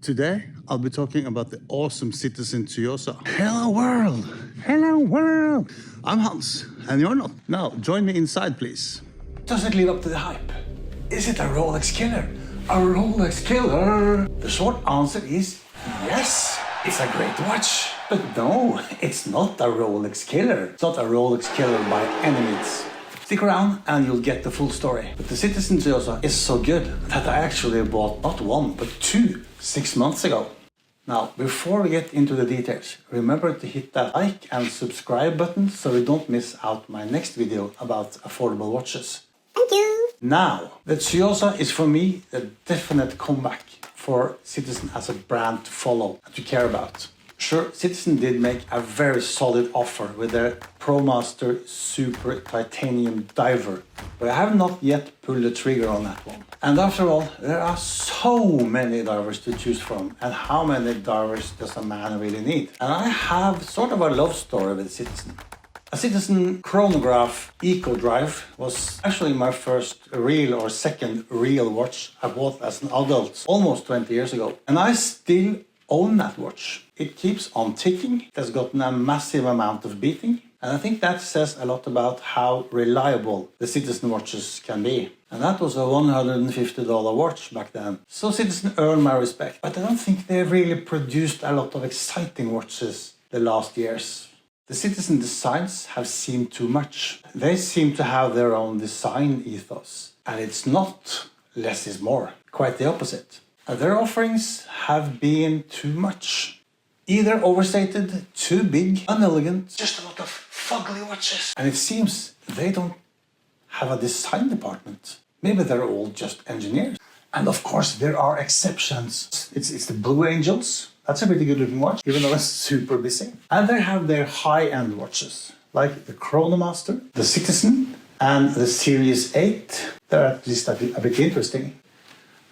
Today, I'll be talking about the awesome Citizen Tsuyosa. Hello world! Hello world! I'm Hans, and you're not. Now, join me inside, please. Does it live up to the hype? Is it a Rolex Killer? A Rolex Killer? The short answer is yes. It's a great watch. But no, it's not a Rolex Killer. It's not a Rolex Killer by any means. Stick around and you'll get the full story. But the Citizen Tsuyosa is so good that I actually bought not one, but two 6 months ago. Now, before we get into the details, remember to hit that like and subscribe button so you don't miss out my next video about affordable watches. Thank you! Now, the Tsuyosa is for me a definite comeback for Citizen as a brand to follow and to care about. Sure, Citizen did make a very solid offer with their ProMaster Super Titanium Diver, but I have not yet pulled the trigger on that one. And after all, there are so many divers to choose from, and how many divers does a man really need? And I have sort of a love story with Citizen. A Citizen chronograph Eco Drive was actually my first real or second real watch I bought as an adult almost 20 years ago. And I still own that watch. It keeps on ticking. It has gotten a massive amount of beating. And I think that says a lot about how reliable the Citizen watches can be. And that was a $150 watch back then. So Citizen earned my respect. But I don't think they really produced a lot of exciting watches the last years. The Citizen designs have seen too much. They seem to have their own design ethos. And it's not less is more. Quite the opposite. Their offerings have been too much. Either overstated, too big, unelegant, just a lot of fugly watches. And it seems they don't have a design department. Maybe they're all just engineers. And of course, there are exceptions. It's the Blue Angels. That's a pretty good looking watch, even though it's super busy. And they have their high-end watches, like the Chronomaster, the Citizen, and the Series 8. They're at least a bit interesting.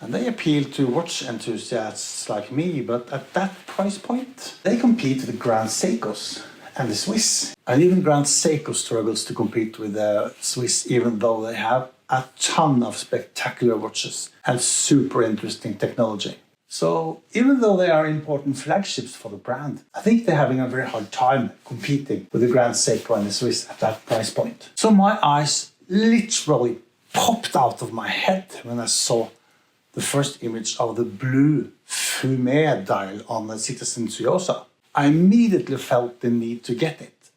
And they appeal to watch enthusiasts like me, but at that price point, they compete with the Grand Seikos and the Swiss. And even Grand Seiko struggles to compete with the Swiss, even though they have a ton of spectacular watches and super interesting technology. So even though they are important flagships for the brand, I think they're having a very hard time competing with the Grand Seiko and the Swiss at that price point. So my eyes literally popped out of my head when I saw the first image of the blue Fumé dial on the Citizen Tsuyosa. I immediately felt the need to get it.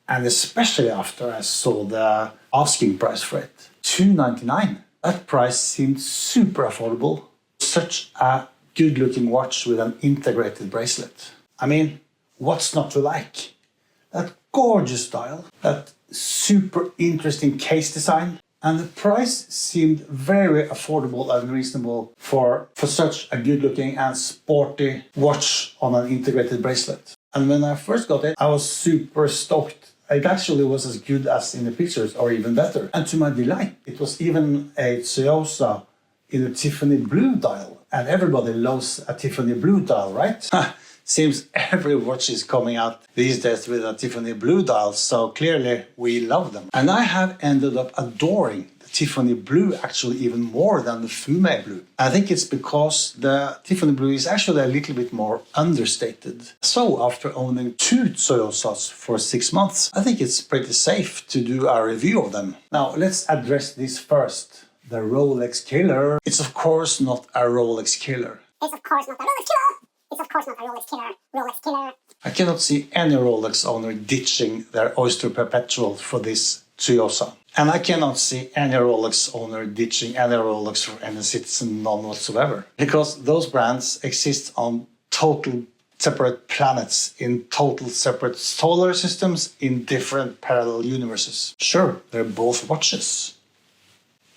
And especially after I saw the asking price for it, $299. That price seemed super affordable. Such a good-looking watch with an integrated bracelet. I mean, what's not to like? That gorgeous dial, that super interesting case design, and the price seemed very affordable and reasonable for such a good-looking and sporty watch on an integrated bracelet. And when I first got it, I was super stoked. It actually was as good as in the pictures, or even better. And to my delight, it was even a Tsuyosa in a Tiffany Blue dial. And everybody loves a Tiffany Blue dial, right? Seems every watch is coming out these days with a Tiffany Blue dial, so clearly we love them. And I have ended up adoring the Tiffany Blue actually even more than the Fumé Blue. I think it's because the Tiffany Blue is actually a little bit more understated. So after owning two Tsuyosas for 6 months, I think it's pretty safe to do a review of them. Now let's address this first. The Rolex Killer. It's of course not a Rolex Killer. It's of course not a Rolex Killer! It's of course not a Rolex Killer. Rolex Killer. I cannot see any Rolex owner ditching their Oyster Perpetual for this Tsuyosa. And I cannot see any Rolex owner ditching any Rolex for any Citizen, none whatsoever. Because those brands exist on total separate planets, in total separate solar systems, in different parallel universes. Sure, they're both watches.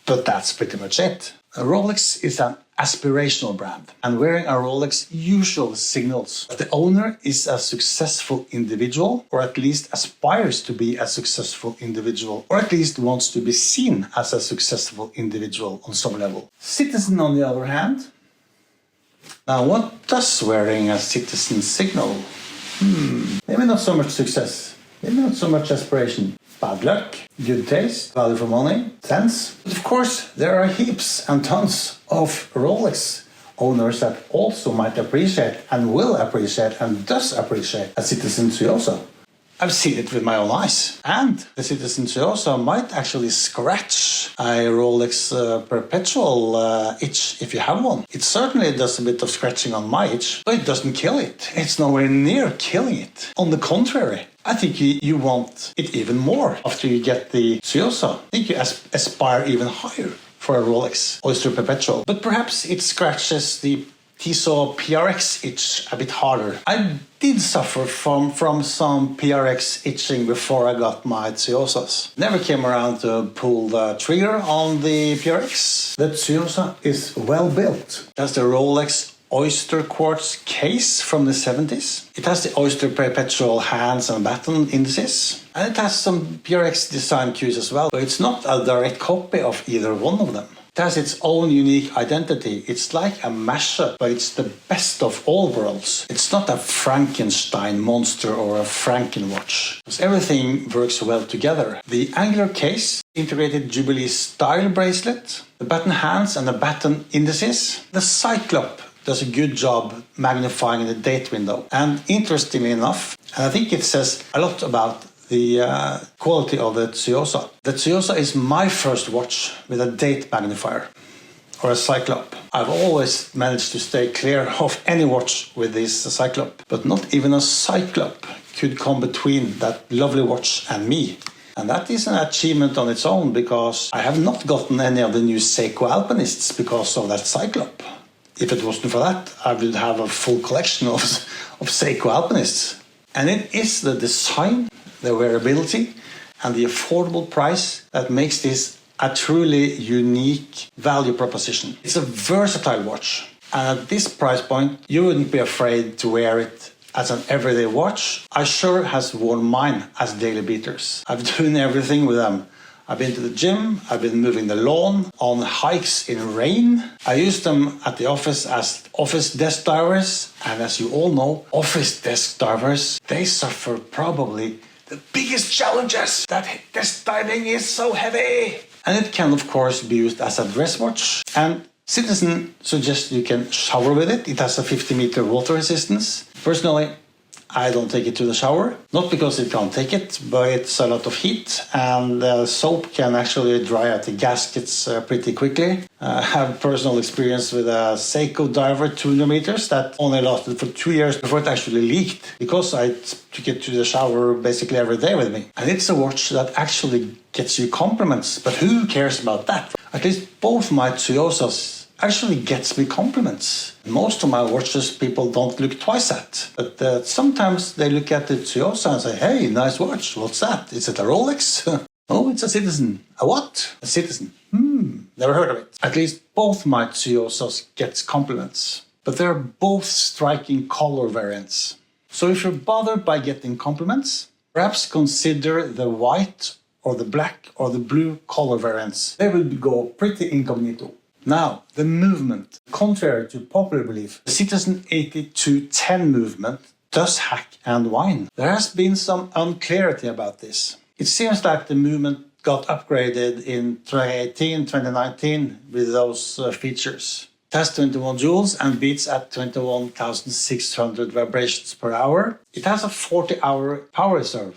But that's pretty much it. A Rolex is an aspirational brand, and wearing a Rolex usually signals that the owner is a successful individual, or at least aspires to be a successful individual, or at least wants to be seen as a successful individual on some level. Citizen, on the other hand, now what does wearing a Citizen signal? Maybe not so much success, maybe not so much aspiration. Bad luck, good taste, value for money, sense. But of course, there are heaps and tons of Rolex owners that also might appreciate and will appreciate and does appreciate a Citizen Tsuyosa. I've seen it with my own eyes. And the Citizen Tsuyosa might actually scratch a Rolex Perpetual itch if you have one. It certainly does a bit of scratching on my itch, but it doesn't kill it. It's nowhere near killing it. On the contrary, I think you want it even more after you get the Tsuyosa. I think you aspire even higher for a Rolex Oyster Perpetual. But perhaps it scratches the Tissot PRX itch a bit harder. I did suffer from some PRX itching before I got my Tsuyosas. Never came around to pull the trigger on the PRX. The Tsuyosa is well built. It has the Rolex Oyster Quartz case from the 70s. It has the Oyster Perpetual hands and baton indices. And it has some PRX design cues as well, but it's not a direct copy of either one of them. It has its own unique identity. It's like a mashup, but it's the best of all worlds. It's not a Frankenstein monster or a Frankenwatch, because everything works well together. The angular case, integrated Jubilee style bracelet, the baton hands and the baton indices. The Cyclop does a good job magnifying the date window. And interestingly enough, and I think it says a lot about the quality of the Tsuyosa. The Tsuyosa is my first watch with a date magnifier, or a Cyclop. I've always managed to stay clear of any watch with this Cyclop, but not even a Cyclop could come between that lovely watch and me. And that is an achievement on its own, because I have not gotten any of the new Seiko Alpinists because of that Cyclop. If it wasn't for that, I would have a full collection of Seiko Alpinists. And it is the design, the wearability, and the affordable price that makes this a truly unique value proposition. It's a versatile watch, and at this price point, you wouldn't be afraid to wear it as an everyday watch. I sure has worn mine as daily beaters. I've done everything with them. I've been to the gym, I've been moving the lawn, on hikes in rain. I use them at the office as office desk divers, and as you all know, office desk divers, they suffer probably the biggest challenges. That desk diving is so heavy. And it can, of course, be used as a dress watch. And Citizen suggests you can shower with it. It has a 50-meter water resistance. Personally, I don't take it to the shower. Not because it can't take it, but it's a lot of heat, and soap can actually dry out the gaskets pretty quickly. I have personal experience with a Seiko diver 200 meters that only lasted for 2 years before it actually leaked, because I took it to the shower basically every day with me. And it's a watch that actually gets you compliments, but who cares about that? At least both my Tsuyosas actually gets me compliments. Most of my watches people don't look twice at, but sometimes they look at the Tsuyosa and say, "Hey, nice watch, what's that? Is it a Rolex?" "Oh, it's a Citizen." "A what?" "A Citizen." Never heard of it. At least both my Tsuyosas gets compliments, but they're both striking color variants. So if you're bothered by getting compliments, perhaps consider the white or the black or the blue color variants. They will go pretty incognito. Now, the movement. Contrary to popular belief, the Citizen 8210 movement does hack and whine. There has been some unclarity about this. It seems like the movement got upgraded in 2018, 2019 with those features. It has 21 joules and beats at 21,600 vibrations per hour. It has a 40-hour power reserve.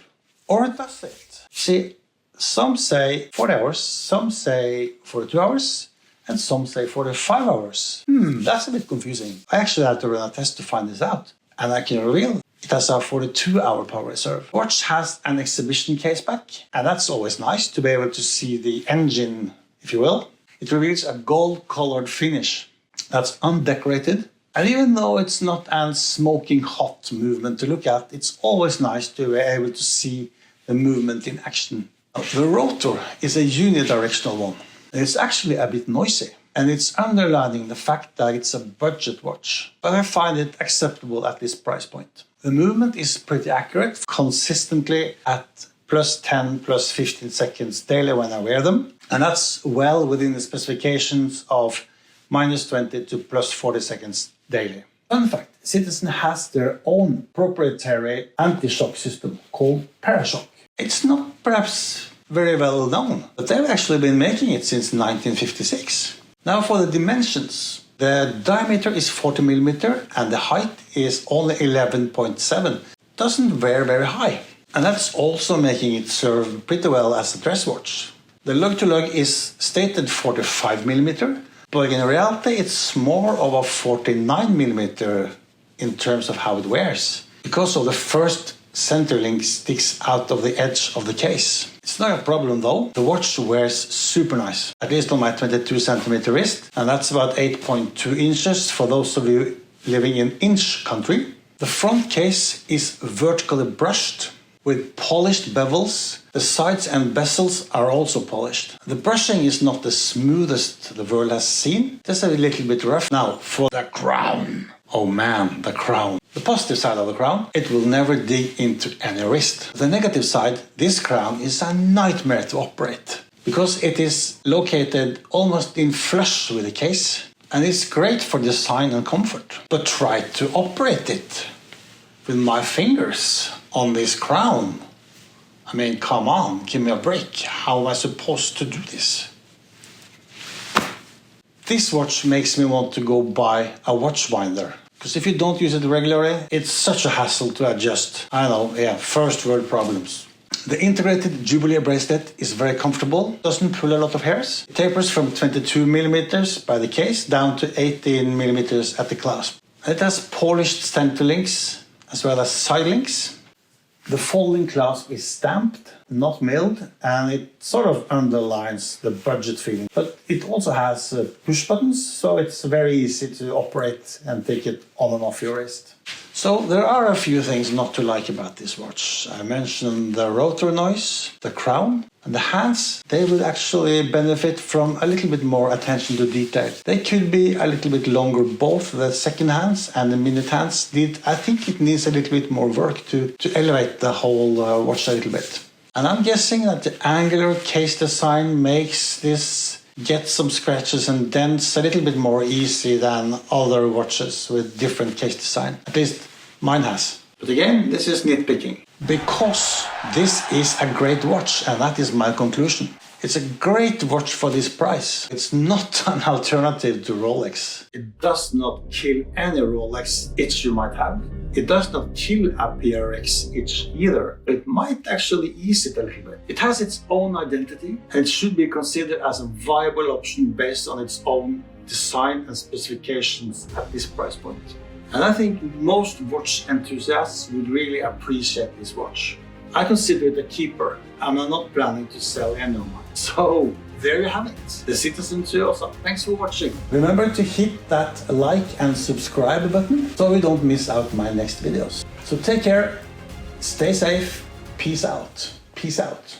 Or does it? See, some say 40 hours, some say 42 hours, and some say 45 hours. That's a bit confusing. I actually had to run a test to find this out. And I can reveal it has a 42-hour power reserve. The watch has an exhibition case back, and that's always nice to be able to see the engine, if you will. It reveals a gold-colored finish that's undecorated. And even though it's not a smoking hot movement to look at, it's always nice to be able to see the movement in action. The rotor is a unidirectional one. It's actually a bit noisy, and it's underlining the fact that it's a budget watch, but I find it acceptable at this price point. The movement is pretty accurate, consistently at plus 10, plus 15 seconds daily when I wear them, and that's well within the specifications of minus 20 to plus 40 seconds daily. Fun fact, Citizen has their own proprietary anti-shock system called Parashock. It's not perhaps very well known, but they've actually been making it since 1956. Now for the dimensions. The diameter is 40 millimeter and the height is only 11.7. Doesn't wear very high. And that's also making it serve pretty well as a dress watch. The lug-to-lug is stated 45 millimeter, but in reality it's more of a 49 millimeter in terms of how it wears, because of the first center link sticks out of the edge of the case. It's not a problem though. The watch wears super nice, at least on my 22 centimeter wrist, and that's about 8.2 inches for those of you living in inch country. The front case is vertically brushed with polished bevels. The sides and bezels are also polished. The brushing is not the smoothest the world has seen. Just a little bit rough. Now, for the crown. Oh man, the crown. The positive side of the crown, it will never dig into any wrist. The negative side, this crown is a nightmare to operate because it is located almost in flush with the case, and it's great for design and comfort. But try to operate it with my fingers on this crown. I mean, come on, give me a break. How am I supposed to do this? This watch makes me want to go buy a watch winder. Because if you don't use it regularly, it's such a hassle to adjust. I know, yeah, first world problems. The integrated Jubilee bracelet is very comfortable, doesn't pull a lot of hairs. It tapers from 22 millimeters by the case down to 18 millimeters at the clasp. It has polished center links as well as side links. The folding clasp is stamped, not milled, and it sort of underlines the budget feeling. But it also has push buttons, so it's very easy to operate and take it on and off your wrist. So there are a few things not to like about this watch. I mentioned the rotor noise, the crown, and the hands. They will actually benefit from a little bit more attention to detail. They could be a little bit longer, both the second hands and the minute hands. I think it needs a little bit more work to elevate the whole watch a little bit. And I'm guessing that the angular case design makes this get some scratches and dents a little bit more easy than other watches with different case design. At least mine has. But again, this is nitpicking. Because this is a great watch, and that is my conclusion. It's a great watch for this price. It's not an alternative to Rolex. It does not kill any Rolex itch you might have. It does not kill a PRX itch either. It might actually ease it a little bit. It has its own identity and should be considered as a viable option based on its own design and specifications at this price point. And I think most watch enthusiasts would really appreciate this watch. I consider it a keeper, and I'm not planning to sell any of mine. So there you have it, the Citizen Tsuyosa. Thanks for watching. Remember to hit that like and subscribe button so you don't miss out my next videos. So take care, stay safe, peace out. Peace out.